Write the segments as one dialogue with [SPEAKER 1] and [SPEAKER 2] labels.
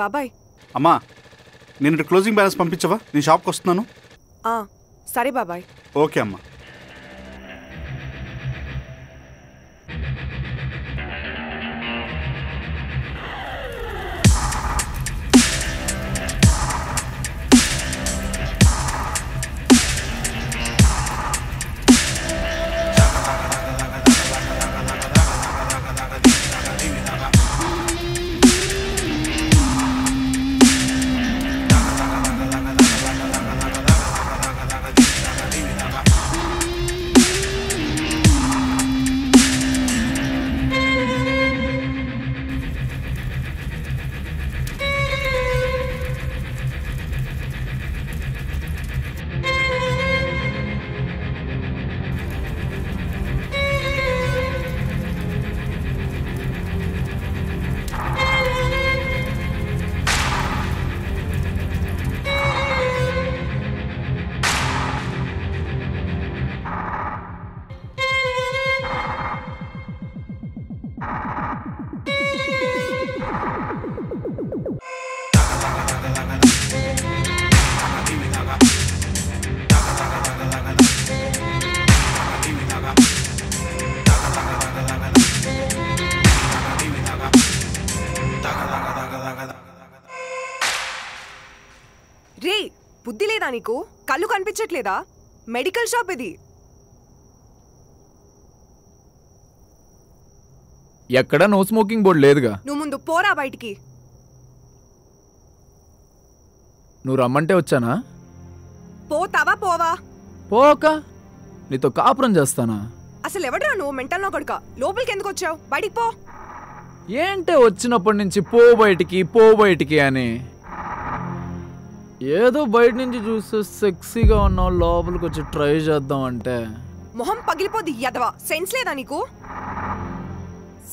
[SPEAKER 1] బాబాయ్.
[SPEAKER 2] అమ్మా, నేను క్లోజింగ్ బ్యాలెన్స్ పంపించవా? నేను షాప్కి వస్తున్నాను.
[SPEAKER 1] సరే బాబాయ్.
[SPEAKER 2] ఓకే అమ్మా.
[SPEAKER 1] రే, బుద్ధి లేదా నీకు? కళ్ళు కనిపించట్లేదా? మెడికల్ షాప్ ఇది.
[SPEAKER 3] ఎక్కడ నో స్మోకింగ్ బోర్డు లేదుగా.
[SPEAKER 1] నువ్వు ముందు పోరా బయటికి.
[SPEAKER 3] నువ్వు రమ్మంటే వచ్చానా?
[SPEAKER 1] పోతావా పోవా?
[SPEAKER 3] పోక నీతో కాపురం చేస్తానా?
[SPEAKER 1] అసలు ఎవడరా నువ్వు? మెంటల్ నా కొడుకా. లోపలికి ఎందుకు వచ్చావు? బయటికి పో.
[SPEAKER 3] ఏంటే వచ్చినప్పటి నుంచి పో బయటికి అని. ఏదో బయట నుంచి చూస్తే సెక్సీగా ఉన్నావు, లోపలికి వచ్చి ట్రై చేద్దాం అంటే
[SPEAKER 1] మొహం పగిలిపోద్ది యదవా. సెన్స్ లేదా నీకు?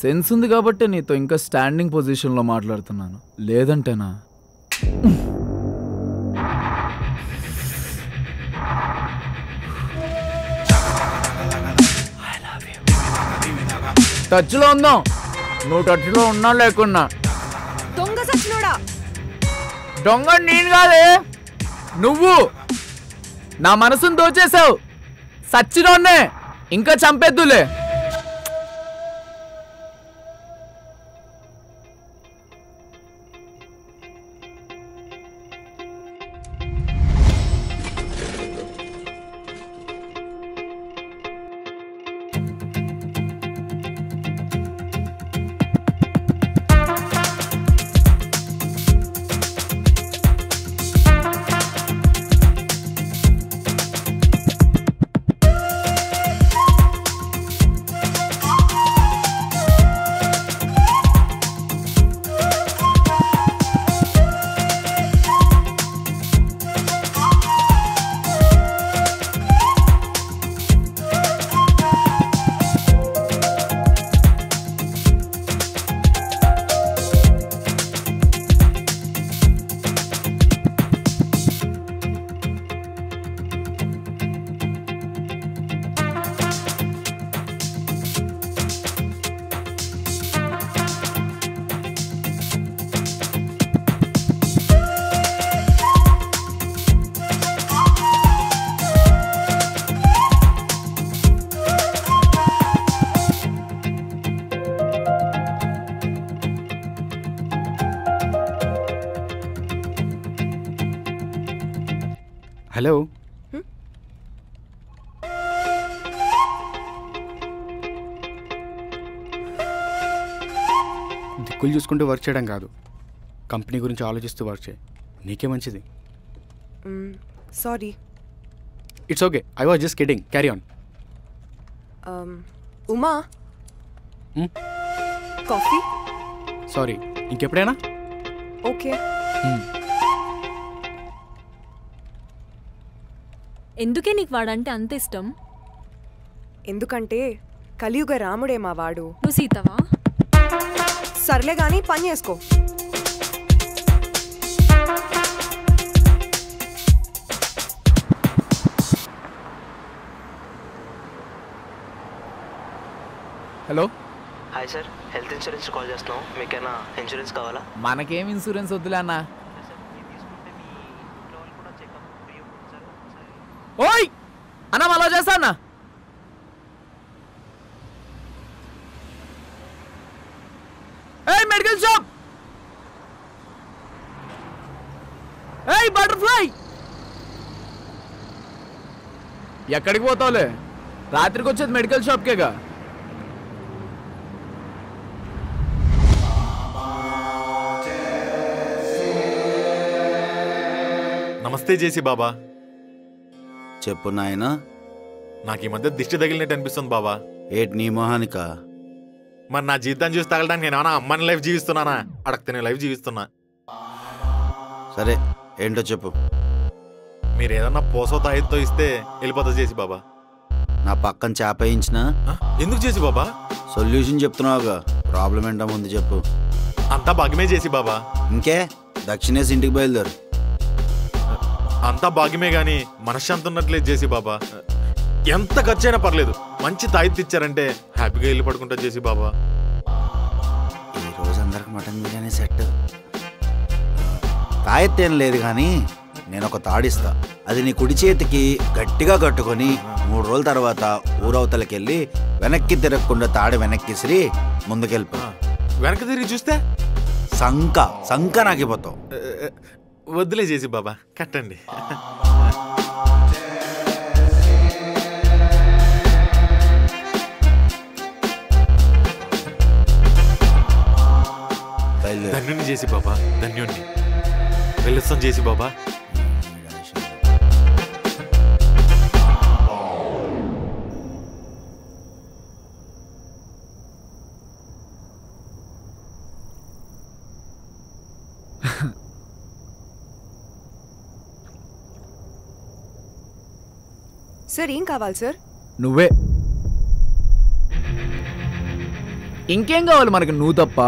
[SPEAKER 3] సెన్స్ ఉంది కాబట్టి నీతో ఇంకా స్టాండింగ్ పొజిషన్లో మాట్లాడుతున్నాను, లేదంటేనా? టచ్లో ఉందాం. నువ్వు టచ్లో ఉన్నా లేకున్నా.
[SPEAKER 1] దొంగ సచ్చినోడా.
[SPEAKER 3] దొంగ నేను కాదే, నువ్వు. నా మనసును దోచేసావు. సచ్చినోన్నే ఇంకా చంపేద్దులే.
[SPEAKER 2] హలో. దిక్కులు చూసుకుంటూ వర్క్ చేయడం కాదు, కంపెనీ గురించి ఆలోచిస్తూ వర్క్ చేయి. నీకే మంచిది.
[SPEAKER 1] Sorry.
[SPEAKER 2] It's okay, I was just kidding. Carry on.
[SPEAKER 1] Uma, coffee.
[SPEAKER 2] Sorry, ఇంకెప్పుడైనా.
[SPEAKER 1] ఓకే.
[SPEAKER 4] ఎందుకే నీకు వాడంటే అంత ఇష్టం?
[SPEAKER 1] ఎందుకంటే కలియుగ రాముడే మా వాడు.
[SPEAKER 4] నువ్వు సీతవా?
[SPEAKER 1] సర్లే గాని పని చేసుకో.
[SPEAKER 3] Hello.
[SPEAKER 5] Hi sir, health insurance call చేస్తున్నాం. మీకేనా ఇన్సూరెన్స్ కావాలా?
[SPEAKER 3] మనకేం ఇన్సూరెన్స్ వద్దులే అన్న. ఓయ్ అన్న అలా చేస్తా అన్న. ఏయ్ మెడికల్ షాప్, ఏయ్ బటర్ఫ్లై. ఎక్కడికి పోతావులే, రాత్రికి వచ్చేది మెడికల్ షాప్కేగా.
[SPEAKER 6] నమస్తే జేసీ బాబా.
[SPEAKER 7] చెప్పు నాయన.
[SPEAKER 6] నాకు ఈ మధ్య దిష్టి తగిలినట్టు అనిపిస్తుంది బాబా.
[SPEAKER 7] ఏటి నీ మొహానికా?
[SPEAKER 6] మరి నా జీవితాన్ని చూసి తగలడానికి నేను ఏమన్నా అమ్మని లైఫ్ జీవిస్తున్నానా, అడగతినే లైఫ్ జీవిస్తున్నా.
[SPEAKER 7] సరే ఏంటో చెప్పు.
[SPEAKER 6] మీరు ఏదన్నా పోసో తాయితో ఇస్తే వెళ్ళిపోతా జేసీ బాబా.
[SPEAKER 7] నా పక్కన చేపయించిన
[SPEAKER 6] ఎందుకు చేసి బాబా?
[SPEAKER 7] సొల్యూషన్ చెప్తున్నావుగా, ప్రాబ్లం ఏంటో ముందు చెప్పు.
[SPEAKER 6] అంతా భాగ్యమే చేసి బాబా.
[SPEAKER 7] ఇంకే దక్షిణేసి ఇంటికి బయలుదేరు.
[SPEAKER 6] అంతా భాగ్యమే గాని మనశ్శాంతి ఉన్నట్లేదు చేసి బాబా. ఎంత ఖర్చు అయినా పర్లేదు, మంచి తాయితీ ఇచ్చారంటే హ్యాపీగా వెళ్ళి పడుకుంటా చేసి బాబా.
[SPEAKER 7] ఈ రోజు అందరికి మటన్ బిర్యానీ సెట్. తాయెత్తేం లేదు కానీ నేను ఒక తాడిస్తా. అది నీ కుడి చేతికి గట్టిగా కట్టుకొని 3 రోజుల తర్వాత ఊరవతలకెళ్ళి వెనక్కి తిరగకుండా తాడి వెనక్కిసిరి ముందుకెళ్ళిపో.
[SPEAKER 6] వెనక్కి తిరిగి చూస్తే
[SPEAKER 7] సంక నాకిపోతావు.
[SPEAKER 6] వద్దులే చేసి బాబా, కట్టండి. ధన్యుని చేసి బాబా, ధన్యుణ్ణి. వెళ్ళొస్తాం చేసి బాబా.
[SPEAKER 1] సార్ ఏం కావాలి సార్?
[SPEAKER 3] నువ్వే. ఇంకేం కావాలి మనకి, నువ్వు తప్ప.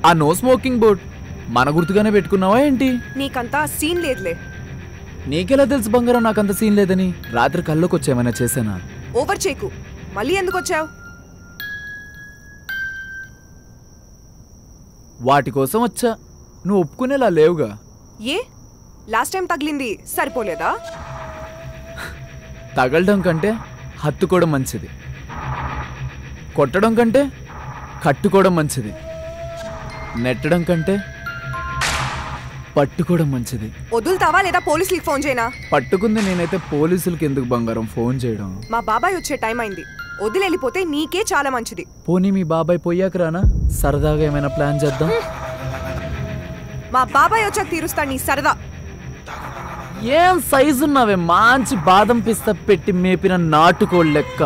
[SPEAKER 3] ఆ నో స్మోకింగ్ బోర్డ్ మన గుర్తుగానే పెట్టుకున్నావా ఏంటి?
[SPEAKER 1] నీకంతా సీన్ లేదులే.
[SPEAKER 3] నీకెలా తెలుసు బంగారం నాకంత సీన్ లేదని? రాత్రి కల్లోకి వచ్చేమైనా చేశానా?
[SPEAKER 1] ఓవర్ చేకు. మళ్ళీ ఎందుకు వచ్చావు?
[SPEAKER 3] వాటి కోసం వచ్చా. నువ్వు ఒప్పుకునేలా లేవుగా.
[SPEAKER 1] ఏ లాస్ట్ టైం తగిలింది సరిపోలేదా?
[SPEAKER 3] తగలడం కంటే హత్తుకోవడం మంచిది, కొట్టడం కంటే కట్టుకోవడం మంచిది, నెట్టడం కంటే పట్టుకోవడం మంచిది.
[SPEAKER 1] వదులుతావా లేదా పోలీసులకి ఫోన్ చేయనా?
[SPEAKER 3] పట్టుకుంది నేనైతే పోలీసులకి ఎందుకు బంగారం ఫోన్ చేయడం?
[SPEAKER 1] మా బాబాయ్ వచ్చే టైం అయింది. వదిలేళ్ళిపోతే నీకే చాలా మంచిది.
[SPEAKER 3] పోనీ మీ బాబాయ్ పోయాక రానా? సరదాగా ఏమైనా ప్లాన్ చేద్దాం.
[SPEAKER 1] మా బాబాయ్ వచ్చాక తీరుస్తాడు నీ సరదా.
[SPEAKER 3] ఏం సైజు ఉన్నావే, మంచి బాదం పిస్తా పెట్టి మేపిన నాటుకోళ్ళ లెక్క.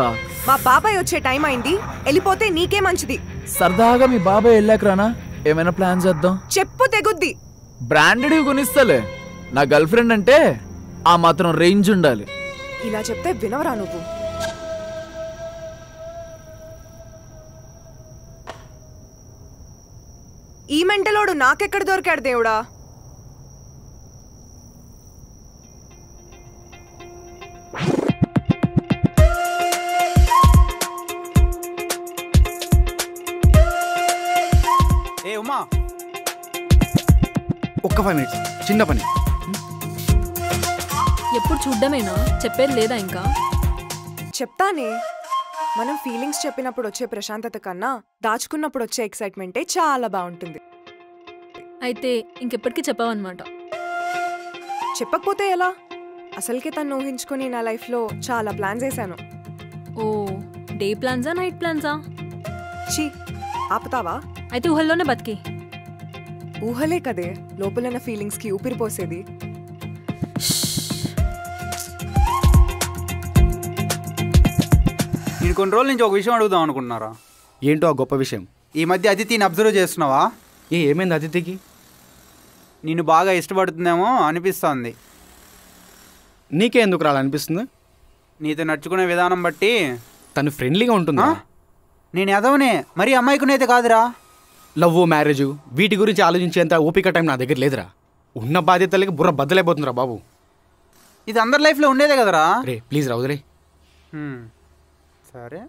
[SPEAKER 1] మా బాబాయ్ వచ్చే టైం అయింది, వెళ్ళిపోతే నీకే మంచిది.
[SPEAKER 3] సరదాగా మీ బాబాయ్ వెళ్ళాక రానా? ఏమైనా ప్లాన్ చేద్దాం.
[SPEAKER 1] చెప్పు తెగుద్ది.
[SPEAKER 3] బ్రాండెడ్ కొనిస్తలే. నా గర్ల్ ఫ్రెండ్ అంటే ఆ మాత్రం రేంజ్ ఉండాలి.
[SPEAKER 1] ఇలా చెప్తే వినవరా నువ్వు? ఈ మెంటలోడు నాకెక్కడ దొరికాడు దేవుడా?
[SPEAKER 8] ఏ ఉమా,
[SPEAKER 2] ఒక్క 5 minutes, చిన్న పని.
[SPEAKER 4] ఎప్పుడు చూడ్డమేనా, చెప్పేది లేదా ఇంకా?
[SPEAKER 1] చెప్తానే. మనం ఫీలింగ్స్ చెప్పినప్పుడు వచ్చే ప్రశాంతత కన్నా దాచుకున్నప్పుడు వచ్చే ఎక్సైట్మెంటే చాలా బాగుంటుంది.
[SPEAKER 4] అయితే ఇంకెప్పటికీ చెప్పావన్నమాట.
[SPEAKER 1] చెప్పకపోతే ఎలా? అసలుకే తను ఊహించుకుని నా లైఫ్లో చాలా ప్లాన్స్ వేసాను.
[SPEAKER 4] ఓ, డే ప్లాన్సా నైట్ ప్లాన్సా?
[SPEAKER 1] చీ, ఆపుతావా?
[SPEAKER 4] అయితే ఊహల్లోనే బతికి.
[SPEAKER 1] ఊహలే కదే లోపలన్న ఫీలింగ్స్కి ఊపిరిపోసేది.
[SPEAKER 8] నేను కొన్ని రోజుల నుంచి ఒక విషయం అడుగుదాం అనుకుంటున్నారా?
[SPEAKER 2] ఏంటో ఆ గొప్ప విషయం?
[SPEAKER 8] ఈ మధ్య అదితిని అబ్జర్వ్ చేస్తున్నావా?
[SPEAKER 2] ఏమైంది అదితికి?
[SPEAKER 8] నిన్ను బాగా ఇష్టపడుతుందేమో అనిపిస్తోంది.
[SPEAKER 2] నీకే ఎందుకు రాలనిపిస్తుంది?
[SPEAKER 8] నీతో నడుచుకునే విధానం బట్టి
[SPEAKER 2] తను ఫ్రెండ్లీగా ఉంటుందా?
[SPEAKER 8] నేను ఎదవనే, మరీ అమ్మాయికునైతే కాదురా.
[SPEAKER 2] లవ్, మ్యారేజ్ వీటి గురించి ఆలోచించేంత ఓపిక టైం నా దగ్గర లేదురా. ఉన్న బాధ్యతలకి బుర్ర బద్దలైపోతుందిరా బాబు.
[SPEAKER 8] ఇది అందరి లైఫ్లో ఉండేదే కదరా.
[SPEAKER 2] రే ప్లీజ్ రా, వదిలే.
[SPEAKER 8] సరే.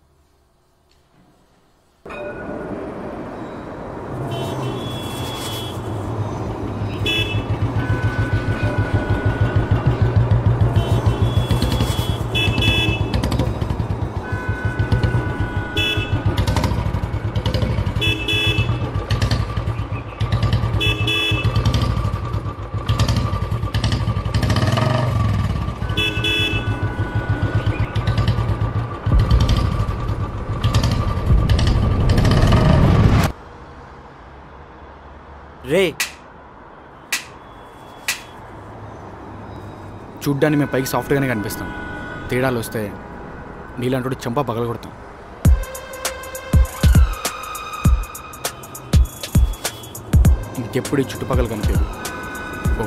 [SPEAKER 7] రే
[SPEAKER 2] చూడ్డానికి మేము పైకి సాఫ్ట్గానే కనిపిస్తాం, తేడాలు వస్తే నీలాంటి చెంప పగల కొడతాం. ఇంకెప్పుడు ఈ చుట్టుపక్కల కనిపించదు. ఓ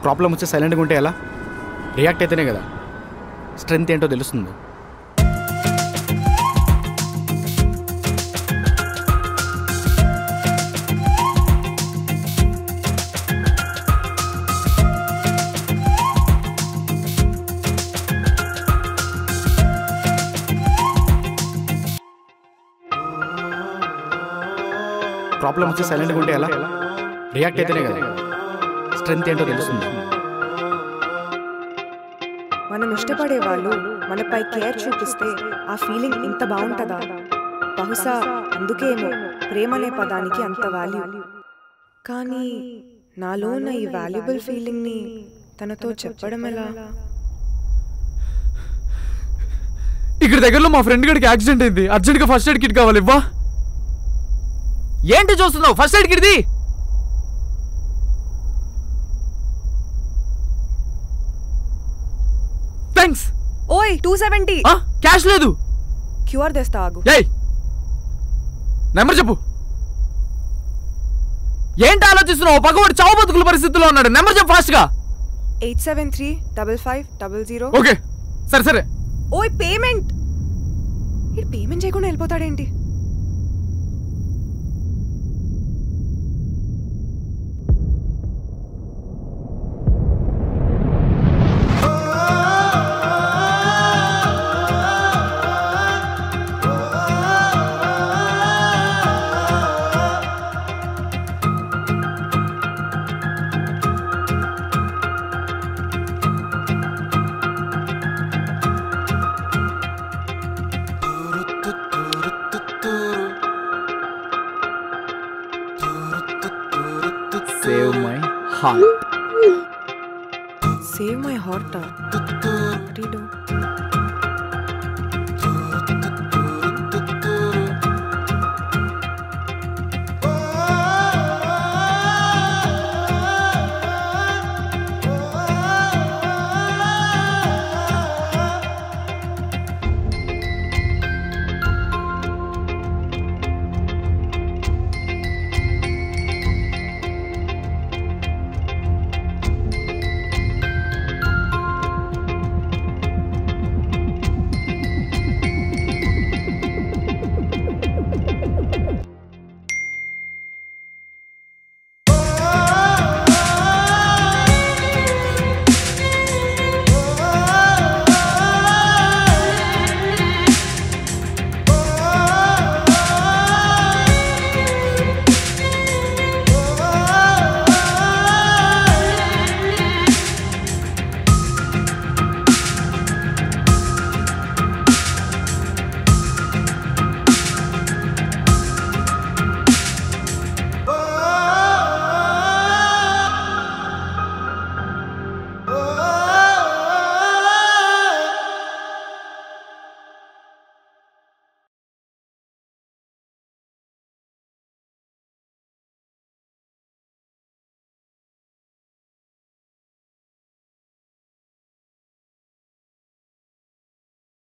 [SPEAKER 2] ప్రాబ్లం వచ్చి సైలెంట్గా ఉంటే ఎలా? రియాక్ట్ అయితేనే కదా స్ట్రెంగ్త్ ఏంటో తెలుస్తుంది. ప్రాబ్లం వచ్చి సైలెంట్గా ఉంటే ఎలా? రియాక్ట్ అయితేనే కదా స్ట్రెంగ్త్ ఏంటో తెలుస్తుంది.
[SPEAKER 1] మనం ఇష్టపడే వాళ్ళు మనపై కేర్ చూపిస్తే ఆ ఫీలింగ్ ఇంత బాగుంటుందా? బహుశా అందుకేమో ప్రేమ అనే పదానికి అంత వాల్యూ. కానీ నాలో ఉన్న ఈ వాల్యుబుల్ ఫీలింగ్ని తనతో చెప్పడం ఎలా?
[SPEAKER 3] ఇక్కడ దగ్గరలో మా ఫ్రెండ్ గడికి యాక్సిడెంట్ అయింది, అర్జెంట్గా ఫస్ట్ ఎయిడ్ కిట్ కావాలి. ఇవ్వా. ఏంటి చూస్తున్నావు? ఫస్ట్ ఎయిడ్ కిట్ది. థ్యాంక్స్.
[SPEAKER 1] ఓయ్ 270
[SPEAKER 3] క్యాష్ లేదు.
[SPEAKER 1] క్యూఆర్ తెస్తా ఆగు.
[SPEAKER 3] ఏయ్ నెంబర్ చెప్పు. ఏంటి ఆలోచిస్తున్నావు? పక్కవాడు చావు బతుకుల పరిస్థితుల్లో ఉన్నాడు. నెంబర్ చెప్పు ఫాస్ట్గా.
[SPEAKER 1] 8735500.
[SPEAKER 3] ఓకే సరే సరే.
[SPEAKER 1] ఓయ్ పేమెంట్. ఇది పేమెంట్ చేయకుండా వెళ్ళిపోతాడేంటి?
[SPEAKER 3] Save my heart.
[SPEAKER 1] Save my heart. What do you do?